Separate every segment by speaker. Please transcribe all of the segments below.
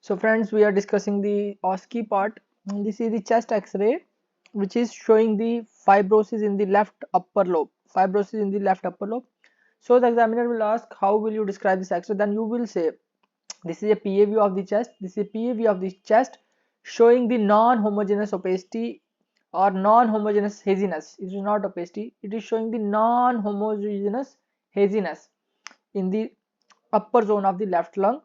Speaker 1: So friends, we are discussing the OSCE part. This is the chest X-ray, which is showing the fibrosis in the left upper lobe. Fibrosis in the left upper lobe. So the examiner will ask, how will you describe this X-ray? Then you will say, this is a PA view of the chest. This is a PA view of the chest showing the non-homogeneous opacity or non-homogeneous haziness. It is not opacity. It is showing the non-homogeneous haziness in the upper zone of the left lung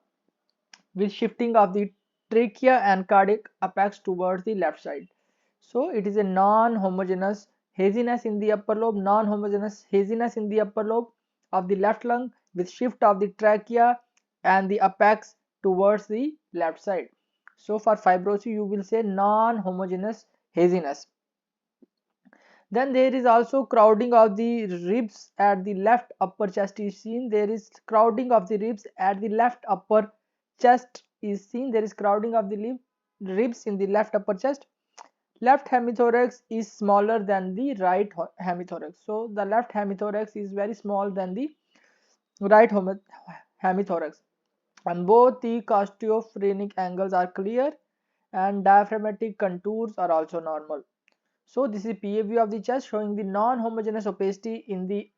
Speaker 1: with shifting of the trachea and cardiac apex towards the left side. So it is a non-homogeneous haziness in the upper lobe, non-homogeneous haziness in the upper lobe of the left lung with shift of the trachea and the apex towards the left side. So for fibrosis you will say non-homogeneous haziness. Then there is also crowding of the ribs at the left upper chest is seen. There is crowding of the ribs at the left upper chest is seen. There is crowding of the ribs in the left upper chest. Left hemithorax is smaller than the right hemithorax. So the left hemithorax is very small than the right hemithorax. And both the costiophrenic angles are clear and diaphragmatic contours are also normal. So this is PA view of the chest showing the non-homogeneous opacity in the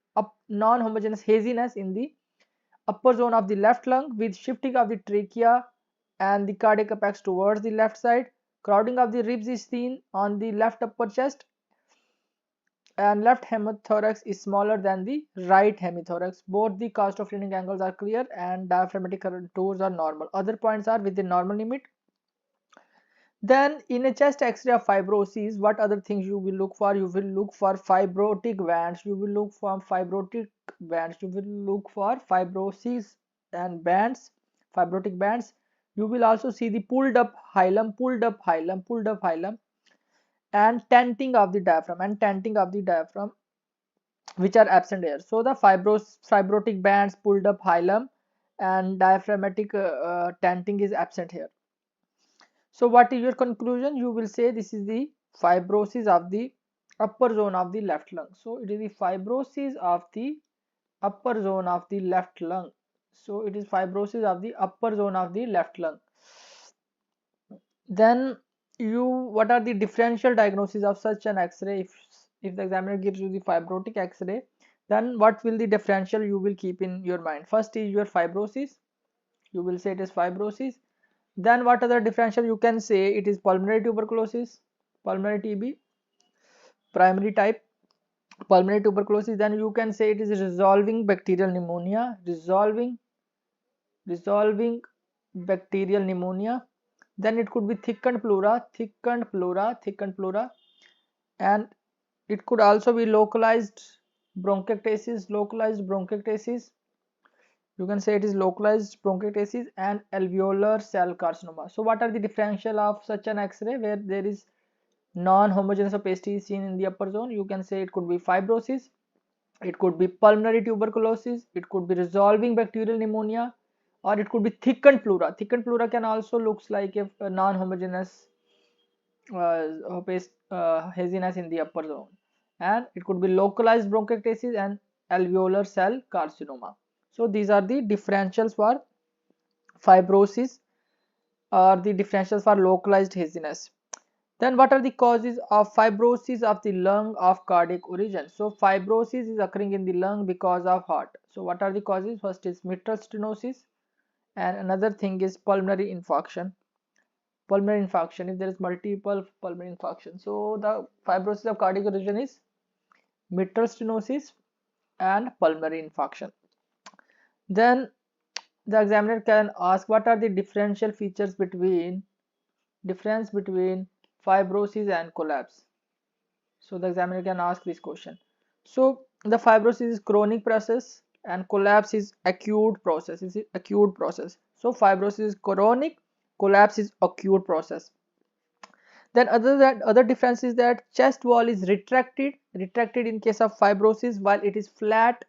Speaker 1: non-homogeneous haziness in the upper zone of the left lung with shifting of the trachea and the cardiac apex towards the left side. Crowding of the ribs is seen on the left upper chest and left hemithorax is smaller than the right hemithorax. Both the costophenic angles are clear and diaphragmatic contours are normal. Other points are within normal limit. Then in a chest X-ray of fibrosis, what other things you will look for? You will look for fibrotic bands. You will look for fibrotic bands. You will look for fibrosis and bands, fibrotic bands. You will also see the pulled up hilum, and tenting of the diaphragm, which are absent here. So the fibrotic bands, pulled up hilum, and diaphragmatic tenting is absent here. So what is your conclusion? You will say this is the fibrosis of the upper zone of the left lung. So it is the fibrosis of the upper zone of the left lung. So it is fibrosis of the upper zone of the left lung. Then what are the differential diagnosis of such an X-ray? If the examiner gives you the fibrotic X-ray, then what will the differential you will keep in your mind? First is your fibrosis. You will say it is fibrosis. Then what other differential you can say? It is pulmonary tuberculosis, pulmonary TB, primary type pulmonary tuberculosis. Then you can say it is resolving bacterial pneumonia, resolving bacterial pneumonia. Then it could be thickened pleura, and it could also be localized bronchiectasis, You can say it is localized bronchiectasis and alveolar cell carcinoma. So what are the differential of such an X-ray where there is non-homogeneous opacity seen in the upper zone? You can say it could be fibrosis, it could be pulmonary tuberculosis, it could be resolving bacterial pneumonia, or it could be thickened pleura. Thickened pleura can also looks like a non-homogeneous haziness in the upper zone, and it could be localized bronchiectasis and alveolar cell carcinoma. So these are the differentials for fibrosis or the differentials for localized haziness. Then what are the causes of fibrosis of the lung of cardiac origin? So fibrosis is occurring in the lung because of heart. So what are the causes? First is mitral stenosis, and another thing is pulmonary infarction. If there is multiple pulmonary infarction. So the fibrosis of cardiac origin is mitral stenosis and pulmonary infarction. Then the examiner can ask what are the differential features difference between fibrosis and collapse. So the examiner can ask this question. So the fibrosis is chronic process and collapse is acute process. So fibrosis is chronic, collapse is acute process. Then other difference is that chest wall is retracted in case of fibrosis, while it is flat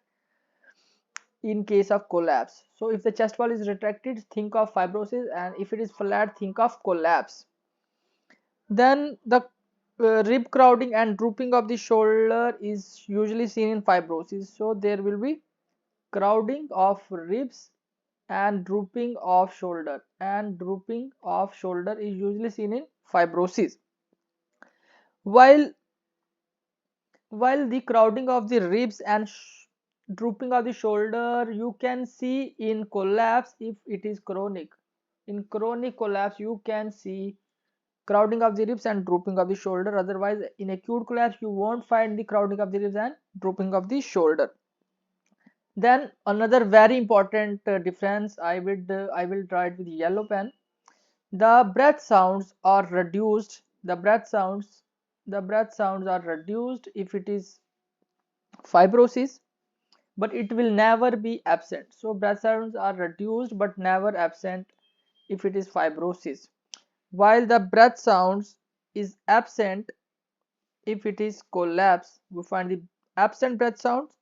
Speaker 1: in case of collapse. So if the chest wall is retracted, think of fibrosis, and if it is flat, think of collapse. Then the rib crowding and drooping of the shoulder is usually seen in fibrosis. So there will be crowding of ribs and drooping of shoulder, and drooping of shoulder is usually seen in fibrosis. while while the crowding of the ribs and drooping of the shoulder you can see in collapse if it is chronic. In chronic collapse you can see crowding of the ribs and drooping of the shoulder. Otherwise in acute collapse you won't find the crowding of the ribs and drooping of the shoulder. Then another very important difference, I will draw it with yellow pen. The breath sounds are reduced. The breath sounds are reduced if it is fibrosis, but it will never be absent. So breath sounds are reduced but never absent if it is fibrosis. While the breath sounds is absent if it is collapse. We find the absent breath sounds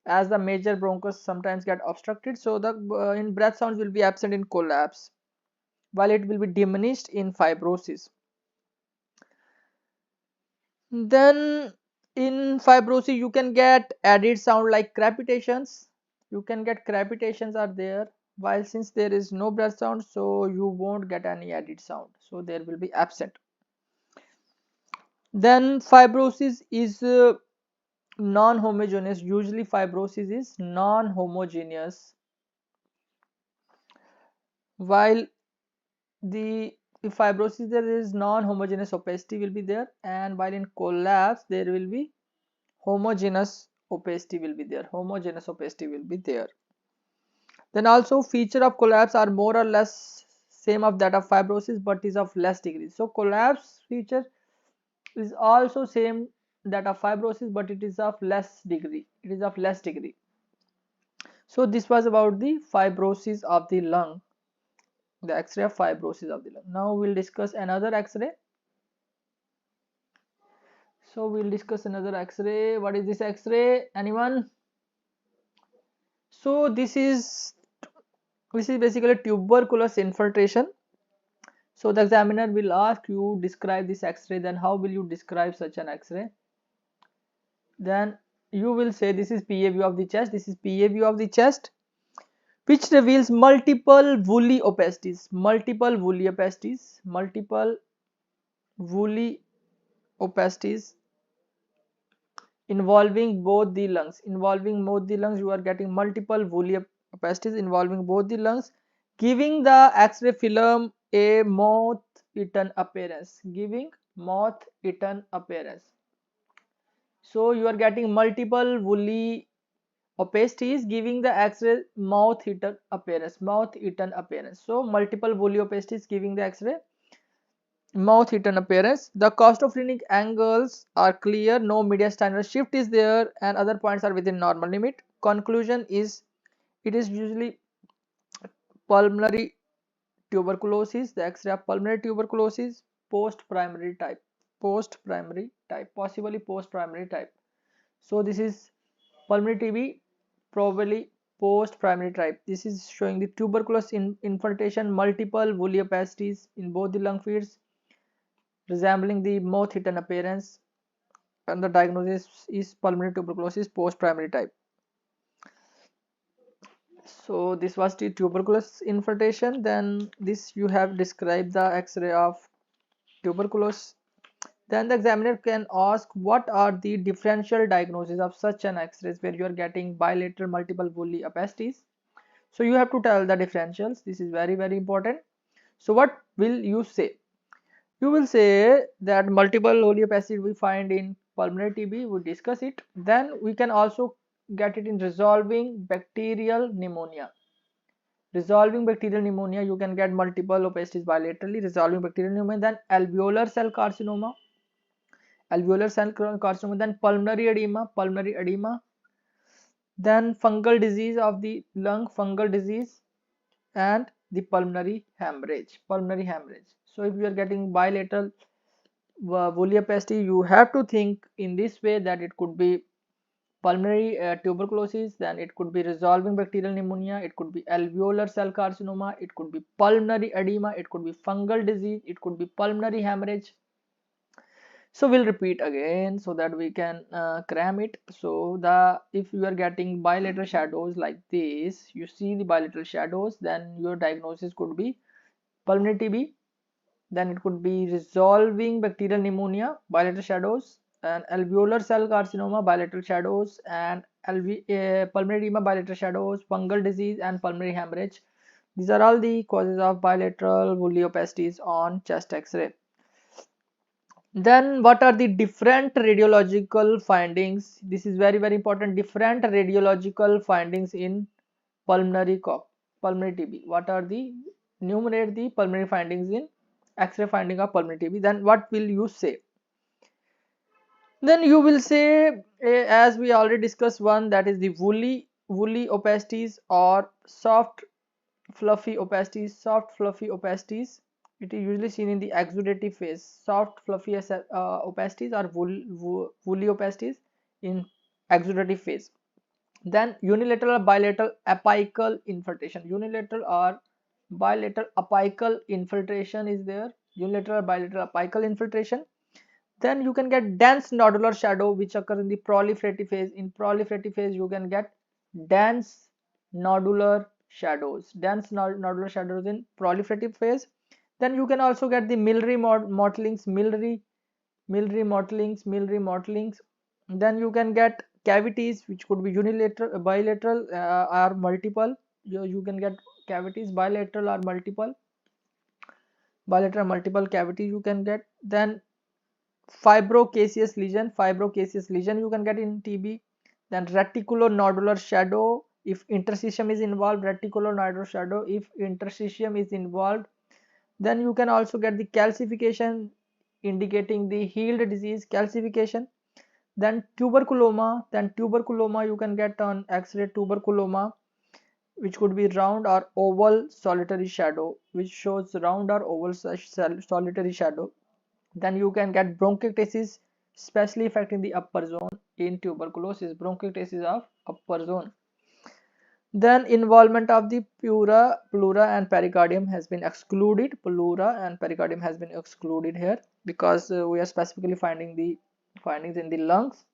Speaker 1: as the major bronchus sometimes get obstructed. So the in breath sounds will be absent in collapse, while it will be diminished in fibrosis. Then in fibrosis you can get added sound like crepitations. You can get crepitations are there, while since there is no breath sound so you won't get any added sound, so there will be absent. Then fibrosis is non-homogeneous. Usually fibrosis is non-homogeneous, while the if fibrosis there is non-homogeneous opacity will be there, and while in collapse there will be homogeneous opacity will be there. Homogeneous opacity will be there. Then also feature of collapse are more or less same of that of fibrosis but is of less degree. So collapse feature is also same that of fibrosis but it is of less degree. It is of less degree. So this was about the fibrosis of the lung, the X-ray of fibrosis of the lung. Now we'll discuss another X-ray. So we'll discuss another X-ray. What is this X-ray? Anyone? So this is basically tuberculous infiltration. So the examiner will ask you describe this X-ray. Then how will you describe such an X-ray? Then you will say this is PA view of the chest. This is PA view of the chest, which reveals multiple woolly opacities. Multiple woolly opacities. Multiple woolly opacities involving both the lungs. Involving both the lungs, you are getting multiple woolly opacities involving both the lungs, giving the X-ray film a moth-eaten appearance. Giving moth-eaten appearance. So you are getting multiple woolly opacities giving the X-ray moth-eaten appearance. Moth-eaten appearance. So multiple woolly opacities giving the X-ray mouth-eaten appearance. The costophrenic angles are clear, no mediastinal shift is there, and other points are within normal limit. Conclusion is it is usually pulmonary tuberculosis, the X-ray of pulmonary tuberculosis, post-primary type, possibly post-primary type. So this is pulmonary TB, probably post-primary type. This is showing the tuberculous infiltration, multiple woolly opacities in both the lung fields, resembling the moth-eaten appearance, and the diagnosis is pulmonary tuberculosis post-primary type. So this was the tuberculous infiltration. Then this you have described the X-ray of tuberculosis. Then the examiner can ask what are the differential diagnoses of such an X-rays where you are getting bilateral multiple woolly opacities. So you have to tell the differentials. This is very important. So what will you say? You will say that multiple woolly opacity we find in pulmonary TB. We discuss it. Then we can also get it in resolving bacterial pneumonia. Resolving bacterial pneumonia, you can get multiple opacities bilaterally. Resolving bacterial pneumonia, then alveolar cell carcinoma, then pulmonary edema, then fungal disease of the lung, fungal disease, and the pulmonary hemorrhage. So if you are getting bilateral woolly opacity, you have to think in this way that it could be pulmonary tuberculosis, then it could be resolving bacterial pneumonia, it could be alveolar cell carcinoma, it could be pulmonary edema, it could be fungal disease, it could be pulmonary hemorrhage. So we'll repeat again so that we can cram it. So the if you are getting bilateral shadows like this, you see the bilateral shadows, then your diagnosis could be pulmonary TB. Then it could be resolving bacterial pneumonia, bilateral shadows, and alveolar cell carcinoma, bilateral shadows, and pulmonary edema, bilateral shadows, fungal disease, and pulmonary hemorrhage. These are all the causes of bilateral woolly opacities on chest X-ray. Then what are the different radiological findings? This is very very important. Different radiological findings in pulmonary TB. What are the enumerate the pulmonary findings in X-ray finding of pulmonary TB? Then what will you say? Then you will say, as we already discussed, one that is the woolly opacities or soft fluffy opacities. Soft fluffy opacities, it is usually seen in the exudative phase. Soft fluffy opacities or woolly opacities in exudative phase. Then unilateral or bilateral apical infiltration. Unilateral or bilateral apical infiltration is there. Unilateral or bilateral apical infiltration. Then you can get dense nodular shadow which occurs in the proliferative phase. In proliferative phase you can get dense nodular shadows. Dense nodular shadows in proliferative phase. Then you can also get the Millery mottlings, Millery mottlings. Then you can get cavities which could be unilateral, bilateral or multiple. You can get cavities bilateral or multiple. Bilateral multiple cavity you can get. Then fibrocaseous lesion you can get in TB. Then reticulonodular shadow if interstitium is involved, reticulonodular shadow if interstitium is involved. Then you can also get the calcification indicating the healed disease calcification. Then tuberculoma you can get on X-ray tuberculoma which could be round or oval solitary shadow which shows round or oval solitary shadow. Then you can get bronchiectasis especially affecting the upper zone in tuberculosis, bronchiectasis of upper zone. Then involvement of the pleura and pericardium has been excluded. Pleura and pericardium has been excluded here because we are specifically finding the findings in the lungs.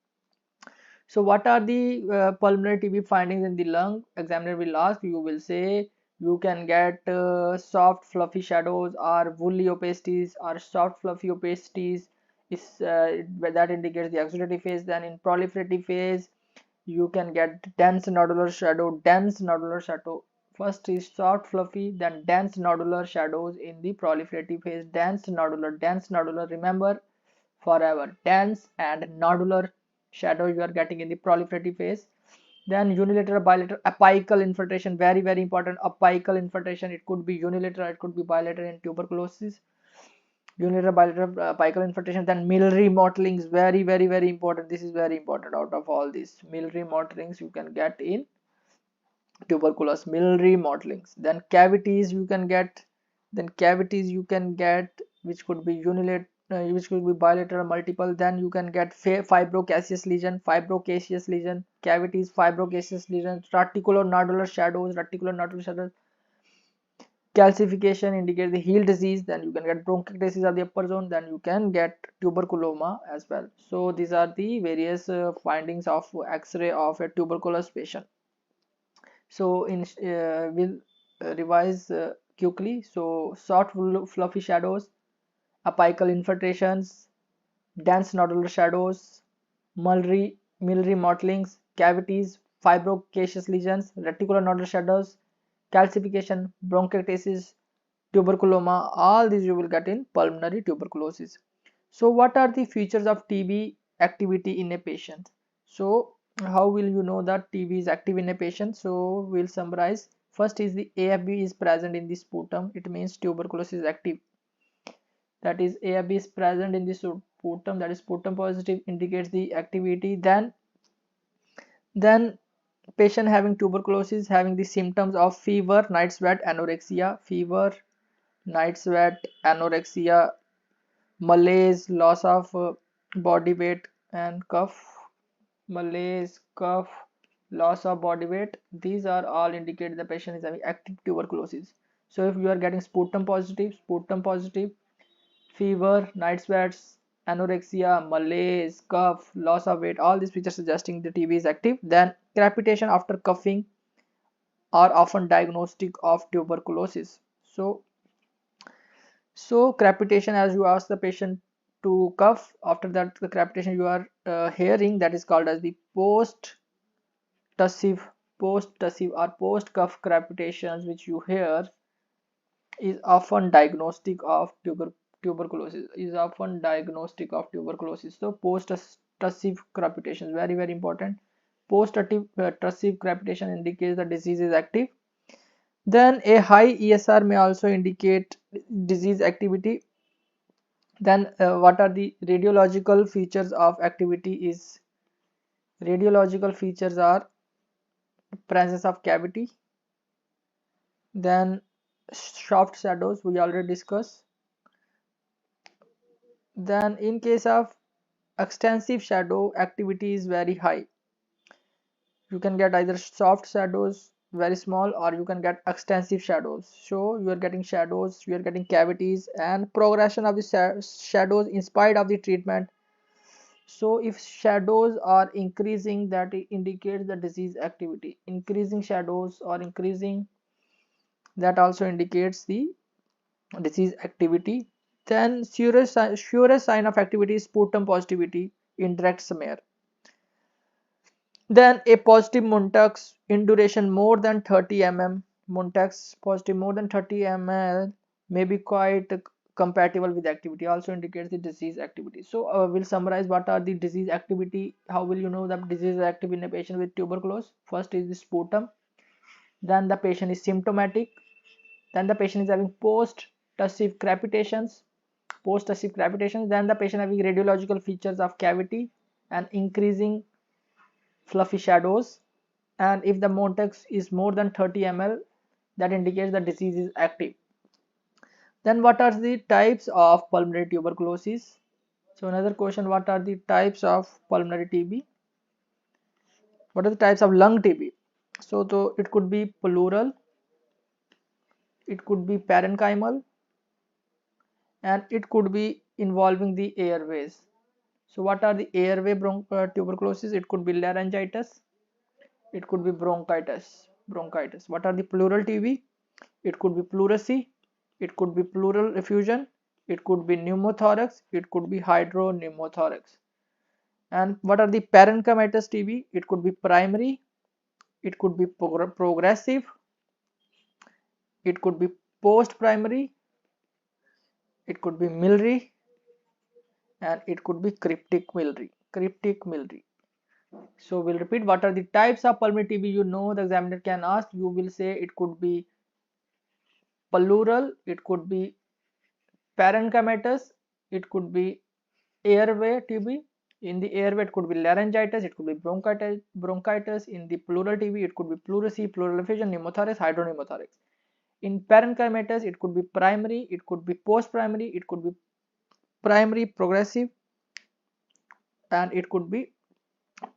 Speaker 1: So what are the pulmonary TB findings in the lung? Examiner will ask, you will say you can get soft fluffy shadows or woolly opacities or soft fluffy opacities is that indicates the exudative phase. Then in proliferative phase you can get dense nodular shadow. First is soft fluffy, then dense nodular shadows in the proliferative phase. Dense nodular, remember forever, dense and nodular shadow you are getting in the proliferative phase. Then unilateral bilateral apical infiltration, very very important. Apical infiltration, it could be unilateral, it could be bilateral in tuberculosis. Unilateral bilateral apical infiltration. Then Millery mottlings, very very very important. This is very important. Out of all these, Millery mottlings you can get in tuberculosis, Millery mottlings. Then cavities you can get, which could be unilateral, which could be bilateral, multiple. Then you can get fibrocaseous lesion, cavities, fibrocaseous lesion, reticulonodular shadows, calcification indicates the healed disease. Then you can get bronchiectasis of the upper zone. Then you can get tuberculoma as well. So these are the various findings of X-ray of a tuberculous patient. So we'll revise quickly. So soft fluffy shadows, apical infiltrations, dense nodular shadows, Millery mottlings, cavities, fibrocaseous lesions, reticulonodular shadows, calcification, bronchiectasis, tuberculoma. All these you will get in pulmonary tuberculosis. So what are the features of TB activity in a patient? So how will you know that TB is active in a patient? So we'll summarize. First is the AFB is present in the sputum. It means tuberculosis is active. That is AFB is present in the sputum. That is sputum positive indicates the activity. Then patient having tuberculosis having the symptoms of fever, night sweat, anorexia, malaise, loss of body weight and cough, malaise, cough, loss of body weight. These are all indicate the patient is having active tuberculosis. So if you are getting sputum positive, fever, night sweats, anorexia, malaise, cough, loss of weight, all these features suggesting the TB is active. Then crepitation after coughing are often diagnostic of tuberculosis. So crepitation, as you ask the patient to cough, after that the crepitation you are hearing, that is called as the post-tussive or post-cough crepitations, which you hear, is often diagnostic of tuberculosis. So post-tussive crepitation is very very important. Post-tussive crepitation indicates the disease is active. Then a high ESR may also indicate disease activity. Then what are the radiological features of activity is, radiological features are presence of cavity, then soft shadows we already discussed. Then in case of extensive shadow, activity is very high. You can get either soft shadows very small, or you can get extensive shadows. So you are getting shadows, you are getting cavities, and progression of the shadows in spite of the treatment. So if shadows are increasing, that indicates the disease activity. Increasing shadows or increasing, that also indicates the disease activity. Then surest sign of activity is sputum positivity in direct smear. Then a positive Muntax in duration more than 30 mm, Muntax positive more than 30 ml may be quite compatible with activity, also indicates the disease activity. So we'll summarize what are the disease activity. How will you know that disease is active in a patient with tuberculosis? First is the sputum, then the patient is symptomatic, then the patient is having post-tussive crepitations, then the patient having radiological features of cavity and increasing fluffy shadows, and if the Montex is more than 30 ml, that indicates the disease is active. Then what are the types of pulmonary tuberculosis? So another question, what are the types of pulmonary TB? What are the types of lung TB? So it could be pleural, it could be parenchymal, and it could be involving the airways. So what are the airway tuberculosis? It could be laryngitis, it could be bronchitis. What are the pleural TB? It could be pleurisy, it could be pleural effusion, it could be pneumothorax, it could be hydropneumothorax. And what are the parenchymatous TB? It could be primary, it could be progressive, it could be post primary, it could be miliary, and it could be cryptic miliary. So we'll repeat, what are the types of pulmonary TB? You know, the examiner can ask, you will say it could be pleural, it could be parenchymatous, it could be airway TB. In the airway, it could be laryngitis, it could be bronchitis. In the pleural TB, it could be pleurisy, pleural effusion, pneumothorax, hydropneumothorax. In parenchymatous, it could be primary, it could be post-primary, it could be primary progressive, and it could be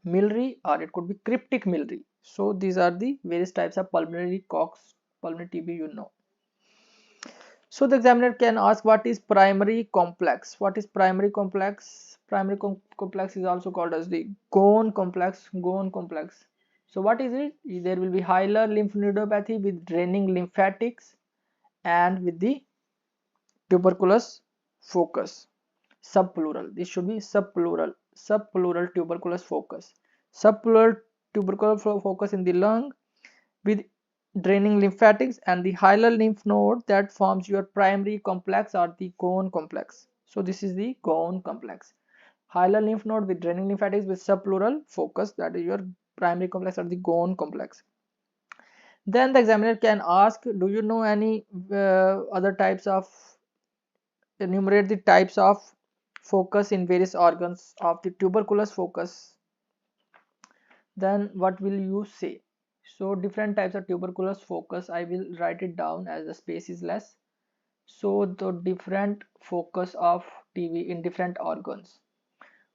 Speaker 1: miliary, or it could be cryptic miliary. So these are the various types of pulmonary TB, you know. So the examiner can ask, what is primary complex? What is primary complex? Primary complex is also called as the Ghon complex. So what is it? There will be hilar lymphadenopathy with draining lymphatics and with the tuberculous focus. Subpleural. This should be subpleural. Subpleural tuberculous focus. Subpleural tuberculous focus in the lung with draining lymphatics, and the hilar lymph node that forms your primary complex or the Ghon complex. So this is the Ghon complex. Hilar lymph node with draining lymphatics with subpleural focus, that is your primary complex or the Ghon complex. Then the examiner can ask, do you know any other types of, enumerate the types of focus in various organs of the tuberculous focus? Then what will you say? So different types of tuberculous focus, I will write it down as the space is less. So the different focus of TB in different organs.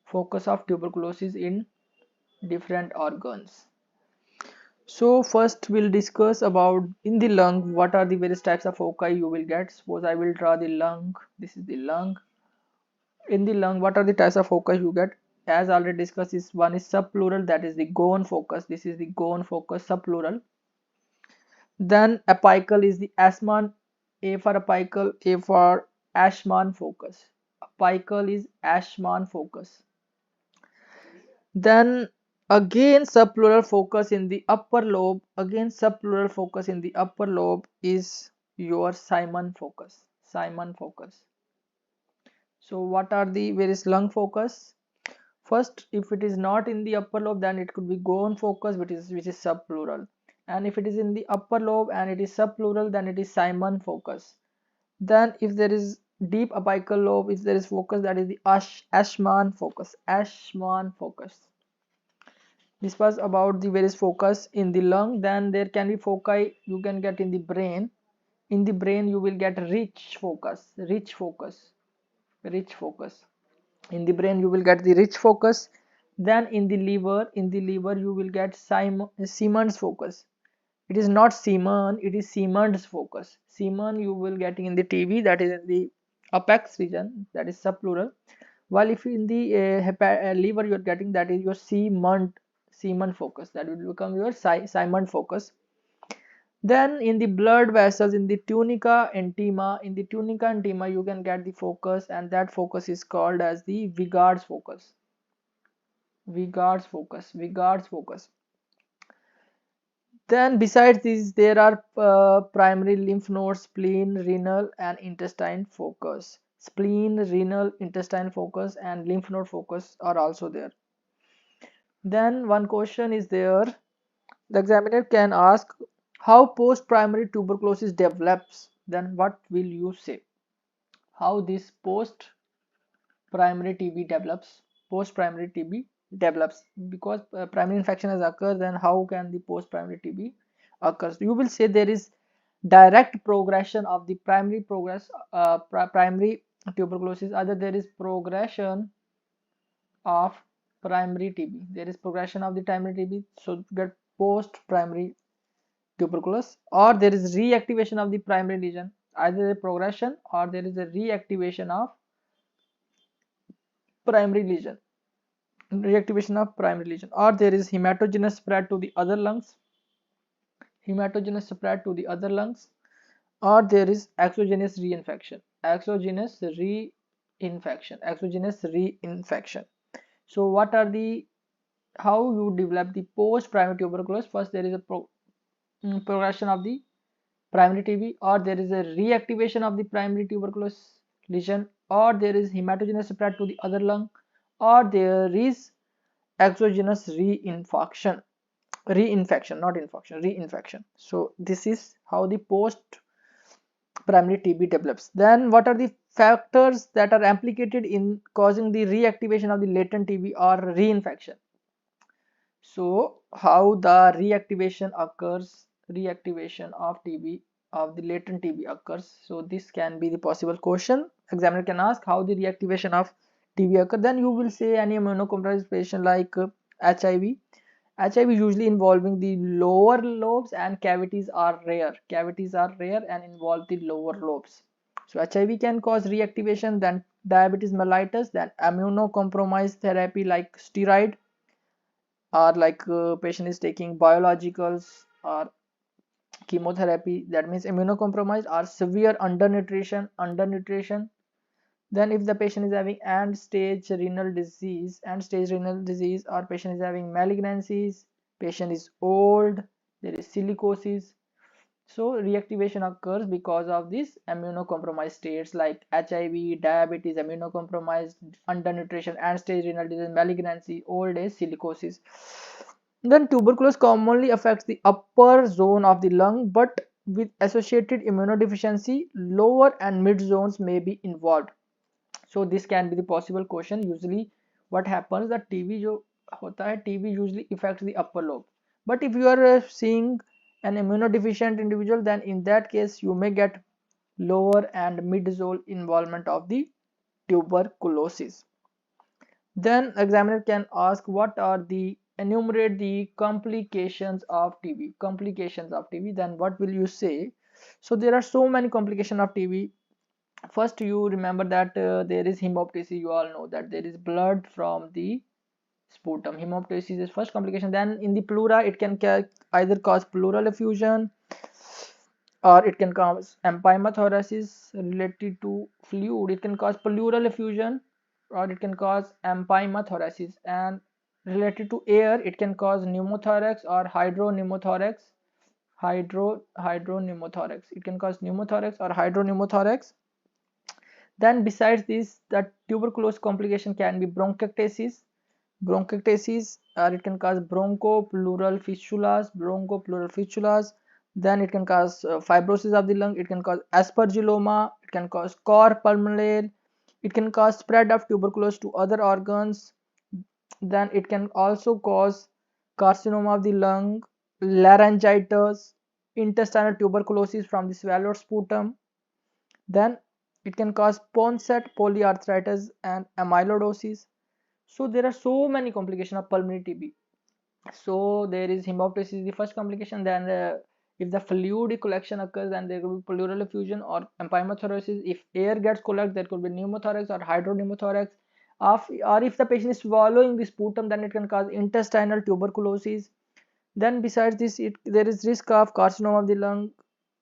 Speaker 1: Focus of tuberculosis in different organs. So first we'll discuss about in the lung, what are the various types of foci you will get. Suppose I will draw the lung. This is the lung. In the lung, what are the types of focus you get? As already discussed, is one is subpleural, that is the Ghosn focus. This is the Ghosn focus, subpleural. Then apical is the Ashman, A for apical, A for Ashman focus. Apical is Ashman focus. Then again subpleural focus in the upper lobe. Again subpleural focus in the upper lobe is your Simon focus. Simon focus. So what are the various lung focus? First, if it is not in the upper lobe, then it could be Ghosn focus, which is subpleural. And if it is in the upper lobe and it is subpleural, then it is Simon focus. Then if there is deep apical lobe, if there is focus, that is the Ashman focus. Ashman focus. This was about the various focus in the lung. Then there can be foci you can get in the brain. In the brain you will get rich focus. Rich focus. Rich focus. In the brain you will get the rich focus. Then in the liver you will get Siemens focus. It is not Seaman, it is Siemens focus. Seaman you will get in the TV, that is in the apex region, that is subpleural. While if in the liver you are getting, that is your Seaman focus, that will become your Simon focus. Then in the blood vessels, in the tunica intima, you can get the focus, and that focus is called as the Vigard's focus. Vigard's focus. Then besides these, there are primary lymph nodes, spleen, renal, and intestine focus. Spleen, renal, intestine focus, and lymph node focus are also there. Then one question is there. The examiner can ask how post-primary tuberculosis develops. Then what will you say? How this post-primary TB develops? Post-primary TB develops because primary infection has occurred. Then how can the post-primary TB occurs? You will say there is direct progression of the primary tuberculosis. Either there is progression of primary TB. There is progression of the primary TB, so get post-primary tuberculosis, or there is reactivation of the primary lesion. Either a progression or there is a reactivation of primary lesion. Reactivation of primary lesion, or there is hematogenous spread to the other lungs. Hematogenous spread to the other lungs, or there is exogenous reinfection. Exogenous reinfection. So what are the how you develop the post primary tuberculosis? First, there is a progression of the primary TB, or there is a reactivation of the primary tuberculosis lesion, or there is hematogenous spread to the other lung, or there is exogenous reinfection. So this is how the post primary TB develops. Then what are the factors that are implicated in causing the reactivation of the latent TB or reinfection? So how the reactivation of TB, of the latent TB occurs? So this can be the possible question. Examiner can ask how the reactivation of TB occurs. Then you will say any immunocompromised patient like HIV. HIV usually involving the lower lobes, and cavities are rare. And involve the lower lobes. So HIV can cause reactivation. Then diabetes mellitus, then immunocompromised therapy like steroid, or like patient is taking biologicals or chemotherapy, that means immunocompromised, or severe undernutrition. Then if the patient is having end-stage renal disease, or patient is having malignancies, patient is old, there is silicosis. So reactivation occurs because of these immunocompromised states like HIV, diabetes, immunocompromised, undernutrition, end-stage renal disease, malignancy, old age, silicosis. Then tuberculosis commonly affects the upper zone of the lung, but with associated immunodeficiency, lower and mid zones may be involved. So this can be the possible question. Usually what happens, that TB जो होता है, TB usually affects the upper lobe. But if you are seeing an immunodeficient individual, then in that case you may get lower and mid zone involvement of the tuberculosis. Then examiner can ask what are the enumerate the complications of TB. Then what will you say? So there are so many complications of TB. first you remember that there is hemoptysis. You all know that there is blood from the sputum. Hemoptysis is first complication. Then in the pleura it can either cause pleural effusion, or it can cause empyema thoracis related to fluid. It can cause pleural effusion, or it can cause empyema thoracis, and related to air it can cause pneumothorax or hydropneumothorax. Hydropneumothorax, it can cause pneumothorax or hydropneumothorax. Then besides this, the tuberculosis complication can be bronchiectasis, or it can cause bronchopleural fistulas. Then it can cause fibrosis of the lung. It can cause aspergilloma. It can cause cor pulmonale. It can cause spread of tuberculosis to other organs. Then it can also cause carcinoma of the lung, laryngitis, intestinal tuberculosis from the swallowed sputum. Then it can cause Ponset, polyarthritis, and amyloidosis. So there are so many complications of pulmonary TB. So there is hemoptysis, the first complication. Then if the fluid collection occurs, then there will be pleural effusion or empyema thoracis. If air gets collected, there could be pneumothorax or hydropneumothorax. Or if the patient is swallowing the sputum, then it can cause intestinal tuberculosis. Then besides this, there is risk of carcinoma of the lung.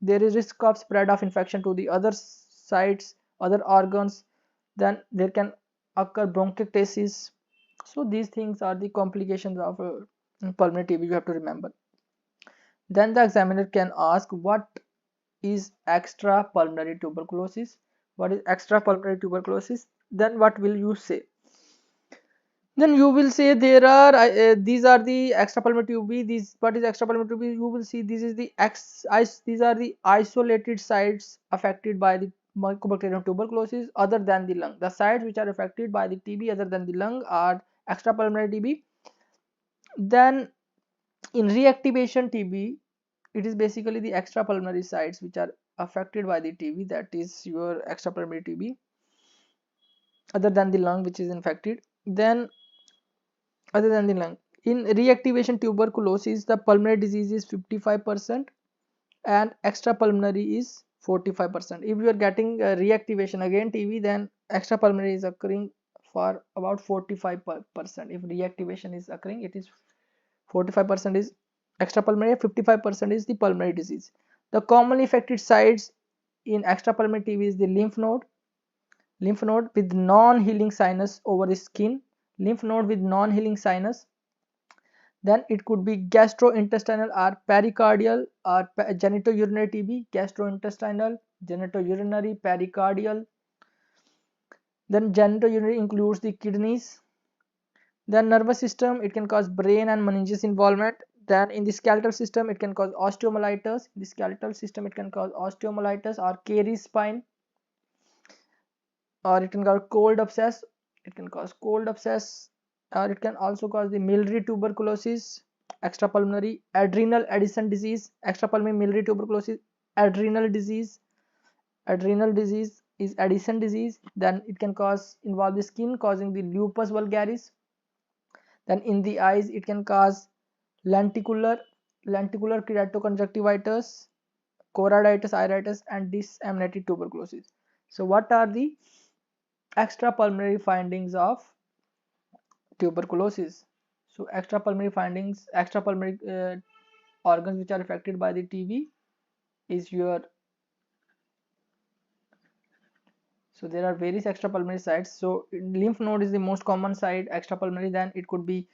Speaker 1: There is risk of spread of infection to the other sites, other organs. Then there can occur bronchiectasis. So these things are the complications of pulmonary TB. You have to remember. Then the examiner can ask, what is extra pulmonary tuberculosis? What is extra pulmonary tuberculosis? Then what will you say? Then you will say there are these are the extrapulmonary TB. These, what is extrapulmonary TB? You will see this is the these are the isolated sites affected by the Mycobacterium tuberculosis other than the lung. The sites which are affected by the TB other than the lung are extrapulmonary TB. Then in reactivation TB, it is basically the extrapulmonary sites which are affected by the TB, that is your extrapulmonary TB other than the lung which is infected. Then other than the lung, in reactivation tuberculosis, the pulmonary disease is 55% and extrapulmonary is 45%. If you are getting reactivation again TB, then extrapulmonary is occurring for about 45%. If reactivation is occurring, it is 45% is extrapulmonary, 55% is the pulmonary disease. The commonly affected sites in extrapulmonary TB is the lymph node with non-healing sinus over the skin, lymph node with non-healing sinus. Then it could be gastrointestinal or pericardial or genitourinary TB, gastrointestinal, genitourinary, pericardial. Then genitourinary includes the kidneys. Then nervous system, it can cause brain and meninges involvement. Then in the skeletal system, it can cause osteomyelitis. In the skeletal system, it can cause osteomyelitis or caries spine, or it can cause cold abscess. It can cause cold abscess, or it can also cause the miliary tuberculosis, extrapulmonary, adrenal Addison disease, extrapulmonary miliary tuberculosis, adrenal disease. Adrenal disease is Addison disease. Then it can involve the skin, causing the lupus vulgaris. Then in the eyes, it can cause lenticular keratoconjunctivitis, choroiditis, iritis, and disseminated tuberculosis. So what are the extrapulmonary findings of tuberculosis? So extrapulmonary findings, extrapulmonary organs which are affected by the TB is your, so there are various extrapulmonary sites. So lymph node is the most common site extrapulmonary. Then it could be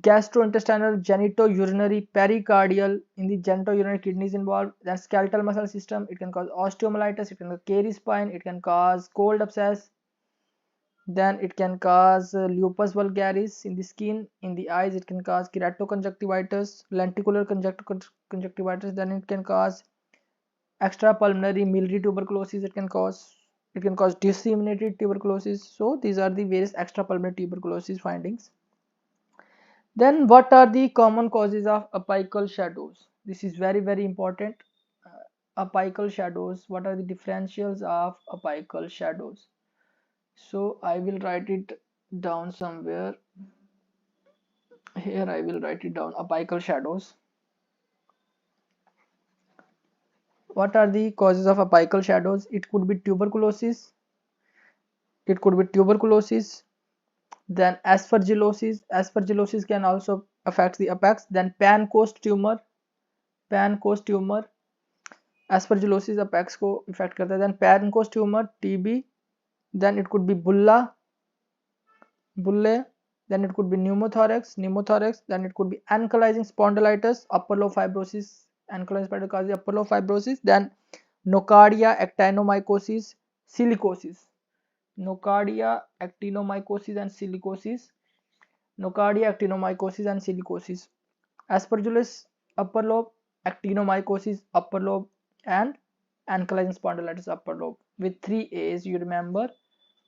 Speaker 1: gastrointestinal, genitourinary, pericardial. In the genitourinary, kidneys involved. Then skeletal muscle system, it can cause osteomyelitis, it can cause caries spine, it can cause cold abscess. Then it can cause lupus vulgaris in the skin. In the eyes, it can cause keratoconjunctivitis, lenticular conjunctivitis. Then it can cause extrapulmonary miliary tuberculosis. It can cause disseminated tuberculosis. So these are the various extrapulmonary tuberculosis findings. Then what are the common causes of apical shadows? This is very, very important. Apical shadows, what are the differentials of apical shadows? So I will write it down somewhere. Here I will write it down, apical shadows. What are the causes of apical shadows? It could be tuberculosis. It could be tuberculosis. Then aspergillosis. Aspergillosis can also affect the apex. Then Pancoast tumor. Pancoast tumor. Aspergillosis apex को affect करता है. Then Pancoast tumor, TB. Then it could be bulle. Then it could be pneumothorax. Then it could be ankylosing spondylitis, upper lobe fibrosis. Ankylosing spondylitis causes upper lobe fibrosis. Then nocardia, actinomycosis, silicosis. Nocardia, actinomycosis and silicosis. Nocardia, actinomycosis and silicosis. Aspergillus upper lobe, actinomycosis upper lobe, and ankylosing spondylitis upper lobe. With 3 A's, you remember: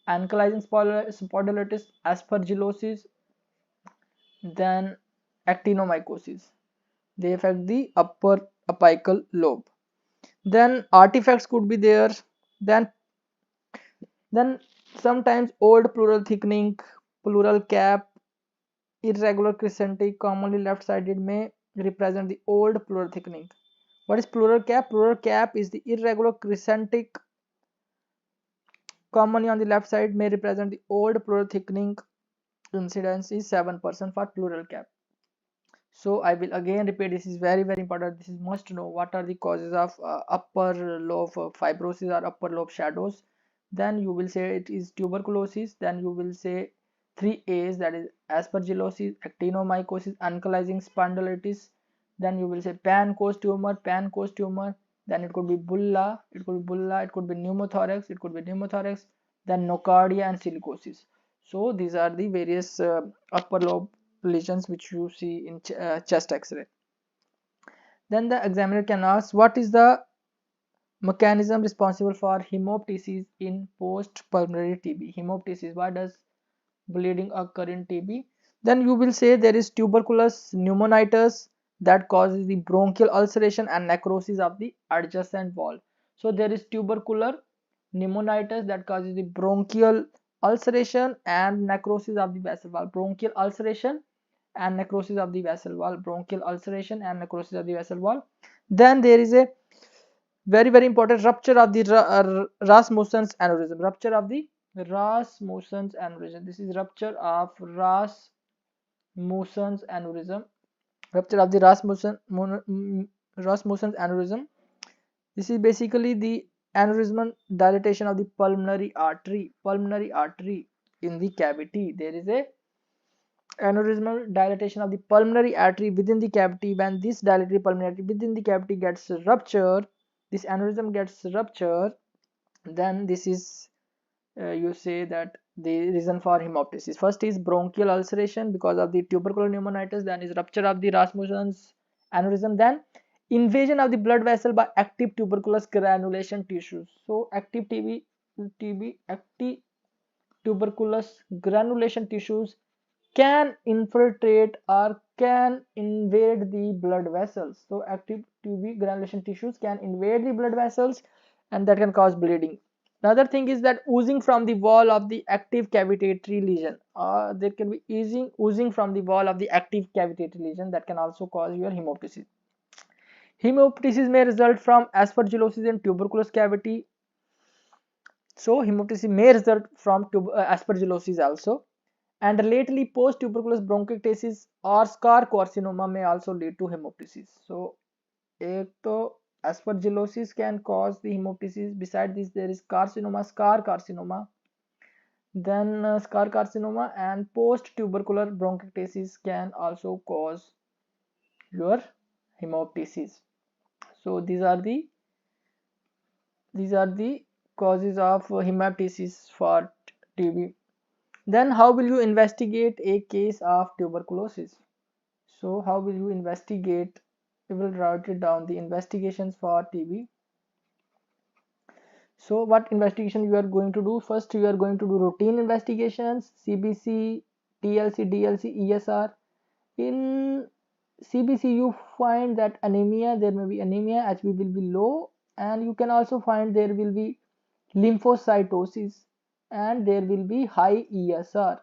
Speaker 1: ankylosing spondylitis, aspergillosis, then actinomycosis. They affect the upper apical lobe. Then artifacts could be there. Then sometimes old pleural thickening, pleural cap, irregular crescentic, commonly left-sided, may represent the old pleural thickening. What is pleural cap? Pleural cap is the irregular crescentic, commonly on the left side, may represent the old pleural thickening. Incidence is 7% for pleural cap. So I will again repeat, this is very important. This is must know. What are the causes of upper lobe fibrosis or upper lobe shadows? Then you will say it is tuberculosis. Then you will say 3 A's, that is aspergillosis, actinomycosis, ankylosing spondylitis. Then you will say Pancoast tumor. Then it could be bulla, it could be pneumothorax, then nocardia and silicosis. So these are the various upper lobe lesions which you see in chest x-ray. Then the examiner can ask, what is the mechanism responsible for hemoptysis in post-pulmonary TB? Hemoptysis, why does bleeding occur in TB? Then you will say there is tuberculous pneumonitis that causes the bronchial ulceration and necrosis of the adjacent wall. So there is tubercular pneumonitis that causes the bronchial ulceration and necrosis of the vessel wall. Bronchial ulceration and necrosis of the vessel wall. Bronchial ulceration and necrosis of the vessel wall. Then there is a very important rupture of the Rasmussen's aneurysm. Rupture of the Rasmussen's aneurysm. This is rupture of Rasmussen's aneurysm. Rupture of the Rasmussen's aneurysm. This is basically the aneurysmal dilatation of the pulmonary artery. Pulmonary artery in the cavity. There is a aneurysmal dilatation of the pulmonary artery within the cavity. When this dilated pulmonary artery within the cavity gets ruptured, this aneurysm gets ruptured, then this is you say that the reason for hemoptysis. First is bronchial ulceration because of the tubercular pneumonitis. Then is rupture of the Rasmussen's aneurysm. Then invasion of the blood vessel by active tuberculous granulation tissues. So active active tuberculous granulation tissues can infiltrate or can invade the blood vessels. So active TB granulation tissues can invade the blood vessels and that can cause bleeding. Another thing is that oozing from the wall of the active cavitatory lesion. There can be oozing from the wall of the active cavitatory lesion that can also cause your hemoptysis. Hemoptysis may result from aspergillosis in tuberculous cavity. So hemoptysis may result from aspergillosis also. And lately post-tuberculous bronchiectasis or scar carcinoma may also lead to hemoptysis. So एक तो aspergillosis can cause the hemoptysis. Beside this there is scar carcinoma. Then scar carcinoma and post-tubercular bronchiectasis can also cause your hemoptysis. So these are the causes of hemoptysis for TB. Then how will you investigate a case of tuberculosis? So how will you investigate? We will write it down, the investigations for TB. So what investigation you are going to do? First you are going to do routine investigations, CBC, TLC, DLC, ESR. In CBC you find that anemia, there may be anemia, HB will be low, and you can also find there will be lymphocytosis and there will be high ESR.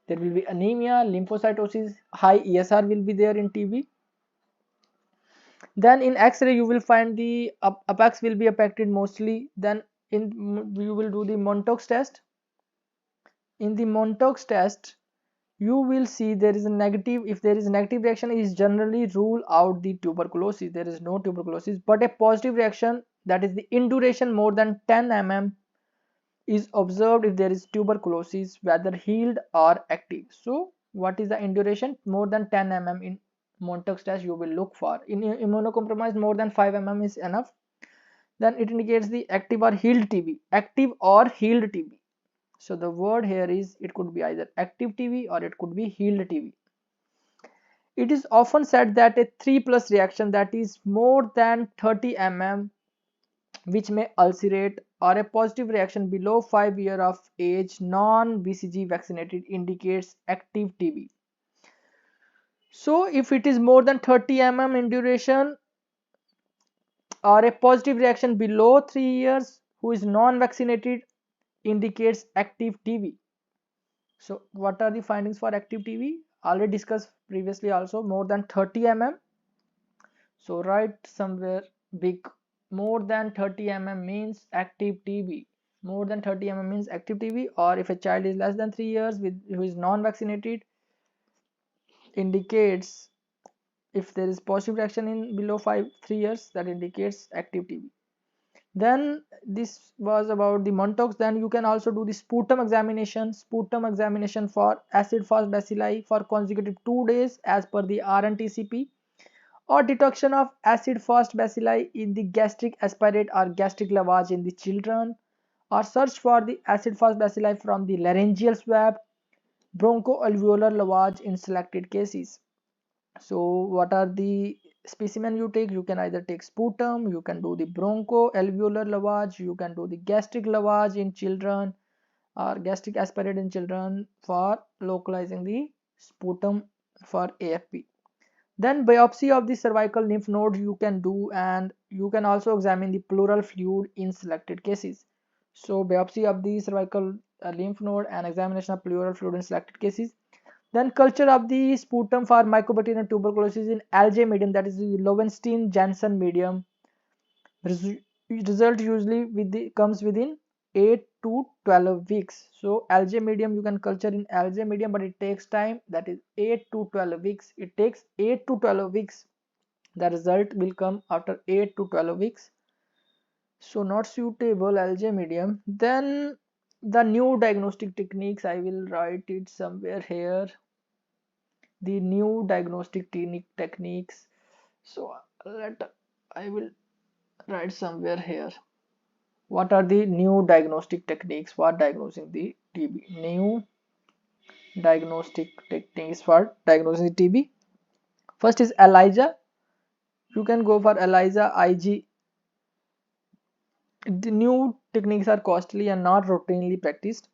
Speaker 1: There will be anemia, lymphocytosis, high ESR will be there in TB. Then in X-ray you will find the apex will be affected mostly. Then you will do the Montauk's test. In the Montauk's test you will see there is a negative. If there is a negative reaction, is generally rule out the tuberculosis. There is no tuberculosis, but a positive reaction, that is the induration more than 10 mm, is observed if there is tuberculosis, whether healed or active. So what is the induration? More than 10 mm in Montauk's test you will look for. In immunocompromised, more than 5 mm is enough. Then it indicates the active or healed TB. Active or healed TB. So the word here is, it could be either active TB or it could be healed TB. It is often said that a 3+ reaction, that is more than 30 mm, which may ulcerate, or a positive reaction below 5 years of age, non-BCG vaccinated, indicates active TB. So if it is more than 30 mm in duration or a positive reaction below 3 years who is non-vaccinated, indicates active TB. So what are the findings for active TB? Already discussed previously also, more than 30 mm. So write somewhere big, more than 30 mm means active TB. More than 30 mm means active TB, or if a child is less than 3 years who is non-vaccinated, indicates, if there is positive reaction in below 3 years, that indicates active TB. Then this was about the Montauk's. Then you can also do the sputum examination. Sputum examination for acid-fast bacilli for consecutive 2 days as per the RNTCP, or detection of acid-fast bacilli in the gastric aspirate or gastric lavage in the children, or search for the acid-fast bacilli from the laryngeal swab, bronchoalveolar lavage in selected cases. So what are the specimen you take? You can either take sputum, you can do the bronchoalveolar lavage, you can do the gastric lavage in children, or gastric aspirate in children for localizing the sputum for AFP. Then biopsy of the cervical lymph node you can do, and you can also examine the pleural fluid in selected cases. So biopsy of the cervical lymph node and examination of pleural fluid in selected cases. Then culture of the sputum for mycobacterium tuberculosis in Algae medium, that is the Lowenstein-Janssen medium. Result usually comes within 8 to 12 weeks. So Algae medium you can culture in Algae medium, but it takes time, that is 8 to 12 weeks. It takes 8 to 12 weeks. The result will come after 8 to 12 weeks. So not suitable Algae medium. Then the new diagnostic techniques, I will write it somewhere here. The new diagnostic techniques. So I will write somewhere here. What are the new diagnostic techniques for diagnosing the TB? New diagnostic techniques for diagnosing TB. First is ELISA. You can go for ELISA, IG. The new techniques are costly and not routinely practiced.